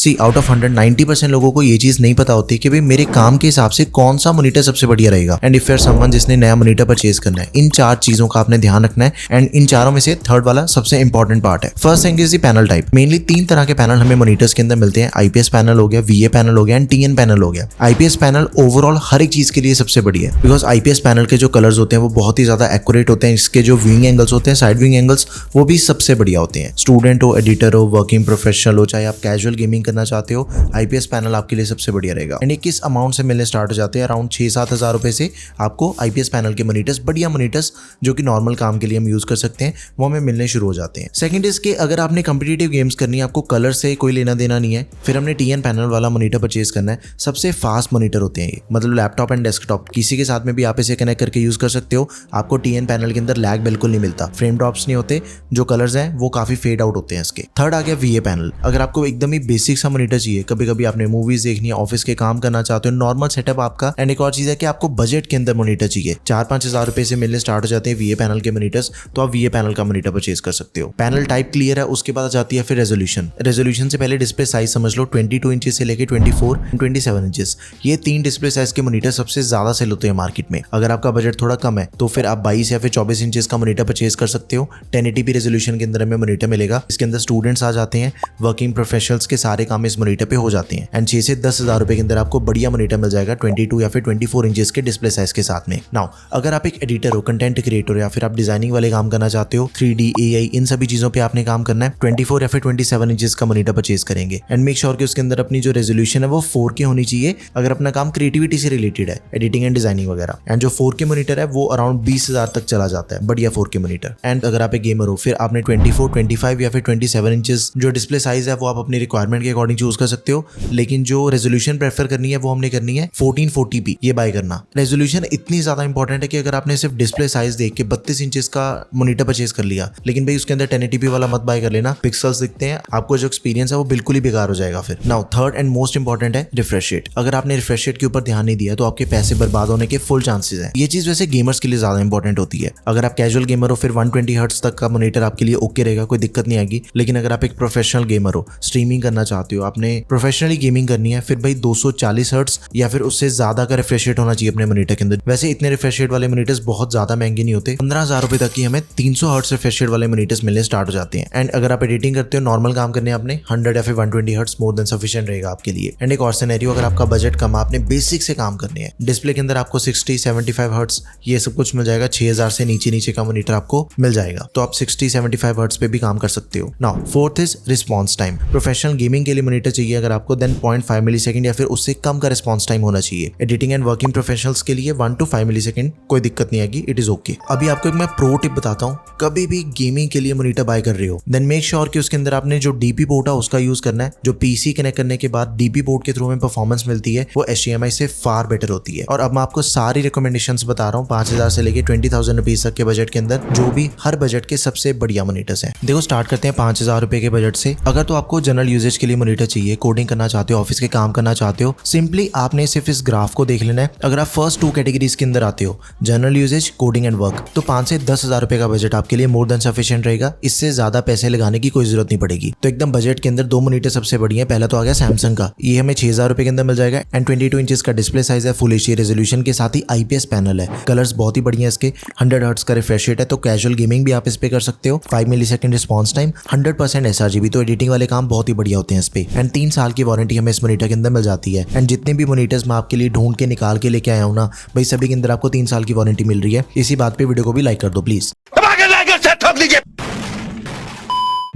C out of 100 90% लोगों को ये चीज नहीं पता होती कि भाई मेरे काम के हिसाब से कौन सा मॉनिटर सबसे बढ़िया रहेगा। एंड इफ यूर समवन जिसने नया मॉनिटर परचेज करना है, इन 4 चीजों का आपने ध्यान रखना है। एंड इन चारों में से थर्ड वाला सबसे इंपॉर्टेंट पार्ट है। First thing is the panel type. Mainly 3 तरह के पैनल हमें मॉनिटर्स के अंदर मिलते हैं। आईपीएस पैनल हो गया, वीए पैनल हो गया एंड टीएन पैनल हो गया। आईपीएस पैनल ओवरऑल हर एक चीज के लिए सबसे बढ़िया है, बिकॉज आईपीएस पैनल के जो कलर्स होते हैं वो बहुत ही ज्यादा एक्यूरेट होते हैं। इसके जो विंग एंगल्स होते हैं, साइड विंग एंगल्स, वो भी सबसे बढ़िया होते हैं। स्टूडेंट हो, एडिटर हो, वर्किंग प्रोफेशनल हो, चाहे आप कैजुअल गेमिंग करना चाहते हो, आईपीएस पैनल आपके लिए सबसे बढ़िया रहेगा। एंड किस अमाउंट से मिलने स्टार्ट हो जाते हैं, अराउंड 6-7 हज़ार रुपए से आपको आईपीएस पैनल के मॉनिटर्स, बढ़िया मॉनिटर्स जो कि नॉर्मल काम के लिए हम यूज कर सकते हैं, वो हमें मिलने शुरू हो जाते हैं। सेकंड इज के अगर आपने कॉम्पिटिटिव गेम्स करनी है, आपको कलर से कोई लेना देना नहीं है, फिर हमने टीएन पैनल वाला मॉनिटर परचेज करना है। सबसे फास्ट मॉनिटर होते हैं ये, मतलब लैपटॉप एंड डेस्कटॉप किसी के साथ में भी आप इसे कनेक्ट करके यूज कर सकते हो। आपको टीएन पैनल के अंदर लैग बिल्कुल नहीं मिलता, फ्रेम ड्रॉप्स नहीं होते, जो कलर्स हैं वो काफी फेड आउट होते हैं इसके। थर्ड आ गया वीए पैनल। अगर आपको एकदम ही बेसिक सा मॉनिटर चाहिए, कभी कभी आपने मूवीज देखनी है, ऑफिस के काम करना चाहते हो, नॉर्मल सेटअप आपका। एंड एक और चीज है कि आपको बजट के अंदर मॉनिटर चाहिए, 4-5 हज़ार रुपए से मिलने स्टार्ट हो जाते हैं वीए पैनल के मॉनिटर्स, तो आप वीए पैनल का मॉनिटर परचेज कर सकते हो। पैनल टाइप क्लियर है, उसके बाद आ जाती है फिर रेजोल्यूशन। रेजोल्यूशन से पहले डिस्प्ले साइज समझ लो, 22 इंच से लेकर 24 एंड 27 इंचेस, ये 3 डिस्प्ले साइज के मॉनिटर सबसे ज्यादा सेल होते हैं मार्केट में। अगर आपका बजट थोड़ा कम है तो फिर आप 22 या फिर 24 इंचेस का मॉनिटर परचेज कर सकते हो। 1080p रेजोल्यूशन के अंदर हमें मॉनिटर मिलेगा। इसके अंदर स्टूडेंट्स आ जाते हैं, वर्किंग प्रोफेशनल्स के सारे काम इस मॉनिटर पे हो जाते हैं। एंड 6 से 10 हज़ार रुपए के अंदर आपको बढ़िया मॉनिटर मिल जाएगा 22 या फिर 24 इंचेस के डिस्प्ले साइज के साथ में। नाउ अगर आप एक एडिटर हो, कंटेंट क्रिएटर हो, या फिर आप डिजाइनिंग वाले काम करना चाहते हो, 3D AI इन सभी चीजों पे आपने काम करना है, 24 या फिर 27 इंचेस का मॉनिटर परचेज करेंगे। एंड मेक श्योर कि उसके अंदर अपनी जो रेजोल्यूशन है वो 4K होनी चाहिए, अगर अपना काम क्रिएटिविटी से रिलेटेड है, एडिटिंग एंड डिजाइनिंग वगैरह। एंड जो 4K मॉनिटर है वो अराउंड 20 हज़ार तक चला जाता है, बढ़िया 4K मॉनिटर। एंड अगर आप एक गेमर हो, फिर आपने 24, 25 या फिर 27 इंचेस जो डिस्प्ले साइज है वो आप अपनी रिक्वायरमेंट के अकॉर्डिंग चूज कर सकते हो, लेकिन जो रेजोल्यूशन प्रेफर करनी है वो हमने करनी है 1440p, ये बाय करना। रेजोल्यूशन इतनी ज्यादा इंपॉर्टेंट है कि अगर आपने सिर्फ डिस्प्ले साइज देख के 32 इंचेस का मॉनिटर परचेज कर लिया, लेकिन भाई उसके अंदर 1080p वाला मत बाय कर लेना, पिक्सल्स दिखते हैं, आपको जो एक्सपीरियंस है वो बिल्कुल ही बेकार हो जाएगा फिर। Now third and most important है रिफ्रेश रेट। अगर आपने रिफ्रेश रेट के ऊपर ध्यान नहीं दिया तो आपके पैसे बर्बाद होने के फुल चांसेस है। ये चीज वैसे गेमर्स के लिए ज्यादा इंपॉर्टेंट होती है। अगर आप कैजुअल गेमर हो फिर 120 हर्ट्ज तक का मॉनिटर आपके लिए ओके रहेगा, कोई दिक्कत नहीं आएगी। लेकिन अगर आप एक प्रोफेशनल गेमर हो, स्ट्रीमिंग करना चाहते हो, आपने प्रोफेशनली गेमिंग करनी है, फिर भाई 240 हर्ट्ज या फिर उससे ज्यादा का रिफ्रेश रेट होना चाहिए अपने मॉनिटर के अंदर। वैसे इतने रिफ्रेश रेट वाले मॉनिटर्स बहुत ज्यादा महंगे नहीं होते, 15 हज़ार रुपए तक की हमें 300 हर्ट्ज रिफ्रेश रेट वाले मॉनिटर्स मिलने स्टार्ट हो जाते हैं। एंड अगर आप एडिटिंग करते हो, नॉर्मल काम करने आपने 100 या फिर 120 हर्ट्ज मोर देन सफिशिएंट रहेगा आपके लिए। एंड एक और सिनेरियो, अगर आपका बजट कम है, आपने बेसिक से काम करने हैं, डिस्प्ले के अंदर आपको 60-75 हर्ट्ज ये सब कुछ मिल जाएगा, 6000 से नीचे का मॉनिटर आपको मिल जाएगा, तो आप 60-75 हर्ट्ज पे भी काम कर सकते हो। Now fourth is response time. Professional gaming के लिए मॉनिटर चाहिए अगर आपको, देन 0.5 मिलीसेकंड या फिर उससे कम का रिस्पॉन्स टाइम होना चाहिए। एडिटिंग एंड वर्किंग प्रोफेशनल्स के लिए 1 to 5 मिलीसेकंड कोई दिक्कत नहीं आएगी, इट इज ओके। अभी आपको एक मैं प्रो टिप बताता हूँ, कभी भी गेमिंग के लिए मॉनिटर बाय कर रहे हो, देन मेक श्योर कि उसके अंदर आपने जो डीपी पोर्ट है उसका यूज करना है। जो पीसी कनेक्ट करने के बाद डीपी पोर्ट के थ्रू में परफॉर्मेंस मिलती है वो HDMI से फार बेटर होती है। और अब मैं आपको सारी रिकमेंडेशंस बता रहा हूँ, 5000 से लेके 20,000 रुपीज तक के बजट के अंदर, जो भी हर बजट के सबसे बढ़िया मॉनिटर्स हैं। देखो स्टार्ट करते हैं 5000 रुपए के बजट से। अगर तो आपको जनरल यूजेज के लिए मॉनिटर चाहिए, कोडिंग करना चाहते हो, ऑफिस के काम करना चाहते हो, सिंपली आपने सिर्फ इस ग्राफ को देख लेना है। अगर आप फर्स्ट 2 कैटेगरीज के अंदर आते हो, general uses, coding and work, तो 5 से 10 हज़ार रुपए का बजट आपके लिए मोर देन सफिशिएंट रहेगा। इससे ज्यादा पैसे लगाने की कोई जरूरत नहीं पड़ेगी। तो एकदम बजट के अंदर 2 मॉनिटर सबसे बढ़िया है। पहला तो आ गया सैमसंग का, ये हमें 6000 रुपए के अंदर मिल जाएगा एंड 22 इंचेस का डिस्प्ले साइज है, फुल एचडी रेजोल्यूशन के साथ ही आईपीएस पैनल है, कलर्स बहुत ही बढ़िया है इसके, 100 हर्ट्ज का रिफ्रेश रेट है, तो कैजुअल गेमिंग भी आप इस पे कर सकते हो। 5 मिलीसेकंड रिस्पॉन्स टाइम, 100% sRGB, तो एडिटिंग वाले काम बहुत ही बढ़िया होते हैं इस पे। एंड 3 साल की वारंटी हमें इस मॉनिटर के अंदर मिल जाती है। एंड जितने भी मॉनिटर्स मैं आपके लिए ढूंढ के निकाल के लेके आया हूँ ना भाई, सभी के अंदर आपको 3 साल की वारंटी मिल रही है। इसी बात पे वीडियो को भी लाइक कर दो प्लीज।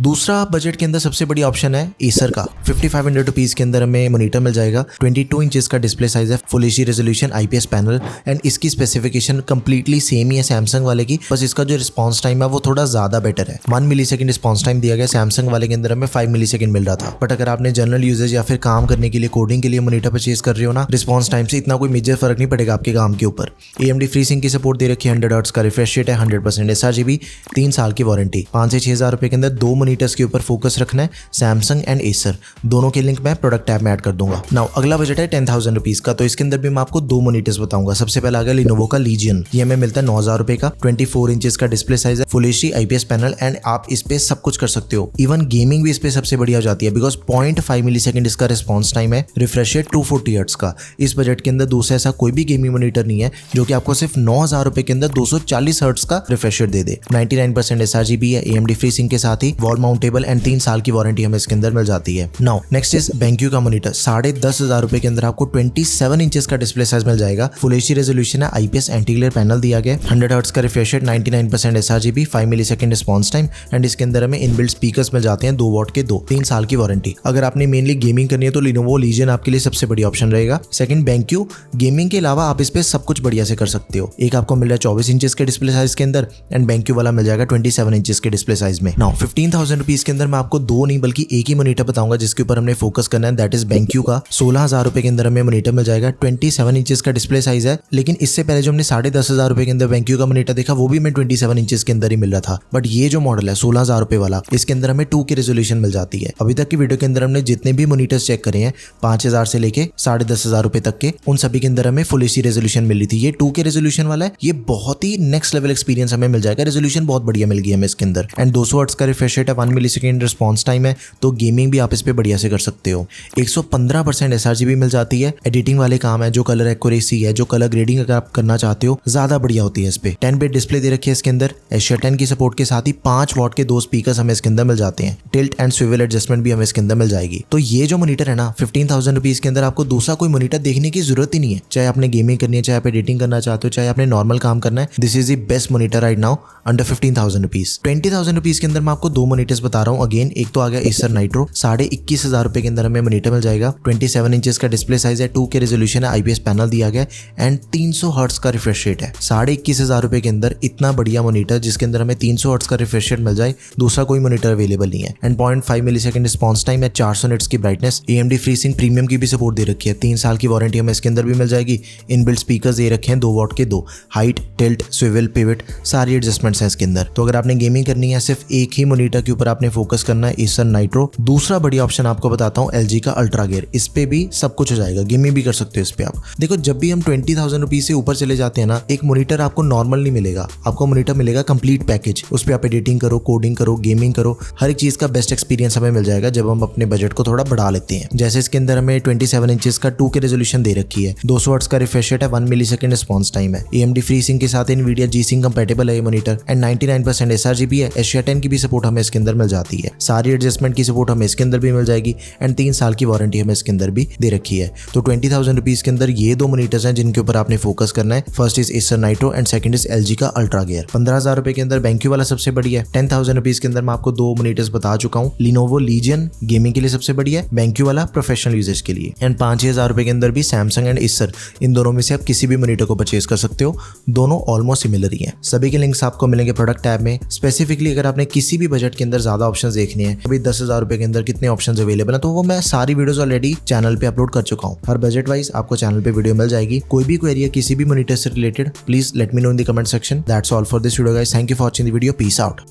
दूसरा बजट के अंदर सबसे बड़ी ऑप्शन है एसर का। 5500 रुपीज के अंदर हमें मॉनिटर मिल जाएगा, 22 इंचेस का डिस्प्ले साइज है, full HD resolution, IPS panel. And इसकी स्पेसिफिकेशन कंप्लीटली सेम ही है सैमसंग वाले की, बस इसका जो रिस्पॉन्स टाइम है वो थोड़ा ज्यादा बेटर है। 1 मिलीसेकंड रिस्पॉन्स टाइम दिया गया, सैमसंग वाले के अंदर हमें 5 मिलीसेकंड मिल रहा था। बट अगर आपने जनरल यूजेज या फिर काम करने के लिए, कोडिंग के लिए मॉनिटर परचेज कर रहे हो ना, रिस्पॉन्स टाइम से इतना कोई मेजर फर्क नहीं पड़ेगा आपके काम के ऊपर। AMD FreeSync की सपोर्ट दे रखी है, 100 हर्ट्ज का रिफ्रेश रेट है, 100% sRGB, 3 साल की वारंटी। 5 से 6 हज़ार रुपए के अंदर 2 मॉनिटर्स के ऊपर फोकस रखना है, सैमसंग एंड एसर, दोनों के लिंक मैं प्रोडक्ट टैब में ऐड कर दूंगा। नाउ अगला बजट है 10,000 रुपीज का, तो इसके अंदर भी मैं आपको दो मॉनिटर्स बताऊंगा। सबसे पहले आ गया लिनोवो का लीजियन, ये हमें मिलता है 9,000 रुपए का, 24 इंचेस का डिस्प्ले साइज है, full HD IPS panel and आप इस पे सब कुछ कर सकते हो। इवन गेमिंग भी इस पे सबसे बढ़िया हो जाती है बिकॉज 0.5 मिलीसेकंड इसका रिस्पॉन्स टाइम है, रिफ्रेश रेट 240 हर्ट्ज का। इस बजट के अंदर दूसरा ऐसा कोई भी गेमिंग मॉनिटर नहीं है जो कि आपको सिर्फ 9,000 रुपए के अंदर 240 हर्ट्ज का रिफ्रेश रेट दे दे। 99% sRGB है, AMD फ्री सिंक के साथ ही वॉल माउंटेबल एंड 3 साल की वारंटी हमें इसके अंदर मिल जाती है। नाउ नेक्स्ट इज BenQ का मॉनिटर, 10,500 रुपए के अंदर आपको 27 इंचेस का डिस्प्ले साइज मिल जाएगा, फुल एचडी रेजोल्यूशन है, आईपीएस एंटी ग्लेयर पैनल दिया गया, 100 हर्ट्ज का refresh rate, 99% sRGB, 5 millisecond response time and इसके अंदर हमें इनबिल्ट स्पीकर्स मिल जाते हैं 2 वॉट के 3 साल की वारंटी। अगर आपने मेनली गेमिंग करनी है तो Lenovo Legion आपके लिए सबसे बढ़िया ऑप्शन रहेगा। सेकंड BenQ, गेमिंग के अलावा आप इस पे सब कुछ बढ़िया से कर सकते हो। एक आपको मिल रहा है 24 इंचेस के डिस्प्ले साइज के अंदर एंड BenQ वाला मिल जाएगा 27 इंचेस के डिस्प्ले साइज में। नाउ 15,000 रुपीज के अंदर मैं आपको दो नहीं बल्कि एक ही मॉनिटर बताऊंगा जिसके ऊपर हमने फोकस करना है, दैट इज BenQ का। 16,000 रुपए के अंदर हमें मॉनिटर मिल जाएगा, 27 इंचेस का डिस्प्ले साइज है, लेकिन इससे पहले जो हमने 10,500 रुपए के अंदर BenQ का मॉनिटर देखा वो भी हमें 27 इंचेस के अंदर ही मिल रहा था। बट ये जो मॉडल है 16,000 रुपए वाला, इसके अंदर हमें 2 की रेजोल्यूशन मिल जाती है। अभी तक की वीडियो के अंदर हमने जितने भी मॉनिटर्स चेक करे हैं 5,000 से लेके 10,500 रुपए तक के, उन सभी के अंदर हमें फुल एचडी रेजोल्यूशन मिली थी। ये 2 के रेजोल्यूशन वाला है, ये बहुत ही नेक्स्ट लेवल एक्सपीरियंस हमें मिल जाएगा, रेजोल्यूशन बहुत बढ़िया मिल गई हमें इसके अंदर एंड 200 हर्ट्ज का रिफ्रेश रेट है, 1 मिलीसेकंड रिस्पॉन्स टाइम है, तो गेमिंग भी आप इस पे बढ़िया से कर सकते हो। 115% sRGB मिल जाती है, एडिटिंग वाले काम है, जो कलर एक्यूरेसी है, जो कलर ग्रेडिंग अगर आप करना चाहते हो ज्यादा बढ़िया होती है इस पे। 10 बिट डिस्प्ले दे रखी है इसके अंदर, एशिया 10 की सपोर्ट के साथ ही 5 वॉट के 2 स्पीकर्स हमें इसके अंदर मिल जाते हैं, टिल्ट एंड स्विवल एडजस्टमेंट भी हमें इसके अंदर मिल जाएगी। तो ये जो मॉनिटर है ना 15,000 रुपीज के अंदर आपको दूसरा कोई मॉनिटर देखने की जरूरत ही नहीं है, चाहे आपने गेमिंग करनी है, चाहे आप एडिटिंग करना चाहते हो, चाहे आपने नॉर्मल काम करना है, this is the best monitor right now under 15,000 rupees. 20,000 rupees के अंदर मैं आपको दो मॉनिटर्स बता रहा हूँ। अगेन एक तो आ गया एसर नाइट्रो, 21,500 रुपए के अंदर हमें मॉनिटर मिल जाएगा, 27 इंचेस का डिस्प्ले साइज है, 2 के रेजोल्यूशन है, आईपीएस पैनल दिया गया एंड 300 हर्ट्ज का रिफ्रेश रेट है। 21,500 रुपए के अंदर इतना बढ़िया मॉनिटर जिसके अंदर हमें 300 हर्ट्ज का रिफ्रेश रेट मिल जाए, दूसरा कोई मॉनिटर अवेलेबल नहीं है। एंड 0.5 मिलीसेकंड रिस्पॉन्स टाइम है, 400 निट्स की brightness, AMD free sink premium की भी सपोर्ट दे रखी है, 3 साल की वारंटी हमें इसके अंदर भी मिल जाएगी। इनबिल्ट स्पीकर्स दे रखे हैं 2 वॉट के 2, हाइट, टिल्ट, स्विवल, पिवट, सारी एडजस्टमेंट्स हैं इसके अंदर। तो अगर आपने गेमिंग करनी है, सिर्फ एक ही मॉनिटर के ऊपर आपने फोकस करना है, एसर नाइट्रो। दूसरा बढ़िया ऑप्शन आपको बताता हूँ LG का अल्ट्रा गियर, इस पे भी सब कुछ हो जाएगा, गेमिंग भी कर सकते हो इस पे आप। देखो जब भी हम 20,000 रुपीज से ऊपर चले जाते हैं ना, एक मॉनिटर आपको नॉर्मल नहीं मिलेगा, आपको मॉनिटर मिलेगा कंप्लीट पैकेज, उस पे आप एडिटिंग करो, कोडिंग करो, गेमिंग करो, हर एक चीज का बेस्ट एक्सपीरियंस हमें मिल जाएगा जब हम अपने बजट को थोड़ा बढ़ा लेते हैं। जैसे इसके अंदर हमें 27 इंचेस का 2 के रेजोल्यूशन दे रखी है, 200 हर्ट्ज का रिफ्रेश रेट है, 1 मिलीसेकंड रिस्पॉन्स टाइम है, AMD फ्री सिंक के साथ Nvidia G-Sync कंपैटिबल है ये मॉनिटर एंड 99% sRGB है, एशिया 10 की भी सपोर्ट हमें इसके अंदर मिल जाती है, सारी एडजस्टमेंट की सपोर्ट हमें इसके अंदर भी मिल जाएगी एंड 3 साल की वारंटी हमें इसके अंदर भी दे रखी है। तो 20,000 रुपीज के अंदर ये दो मॉनिटर्स हैं जिनके ऊपर आपने फोकस करना है। First is Acer nitro and second is LG का अल्ट्रा गियर। 15,000 रुपए के अंदर BenQ वाला सबसे बढ़िया है। 10,000 रुपीज के अंदर मैं आपको दो मॉनिटर्स बता चुका हूँ, Lenovo Legion गेमिंग के लिए सबसे बढ़िया है, BenQ वाला प्रोफेशनल यूजेस के लिए एंड 5,000 रुपए के अंदर भी सैमसंग एंड एसर, इन दोनों में से आप किसी भी मॉनिटर को परचेज कर सकते हो, दोनों ऑलमोस्ट सिमिलर ही हैं। सभी के लिंक्स आपको मिलेंगे प्रोडक्ट टैब में। स्पेसिफिकली अगर आपने किसी भी बजट के अंदर ज्यादा ऑप्शंस देखने हैं, अभी 10,000 रुपए के अंदर कितने ऑप्शंस अवेलेबल हैं, तो वो मैं सारी वीडियोस ऑलरेडी चैनल पे अपलोड कर चुका हूँ। हर बजट वाइज आपको चैनल पे वीडियो मिल जाएगी। कोई भी क्वेरी है किसी भी मॉनिटर से related, please let me know in the comment section. That's all for this video guys, thank you for watching the video, peace out.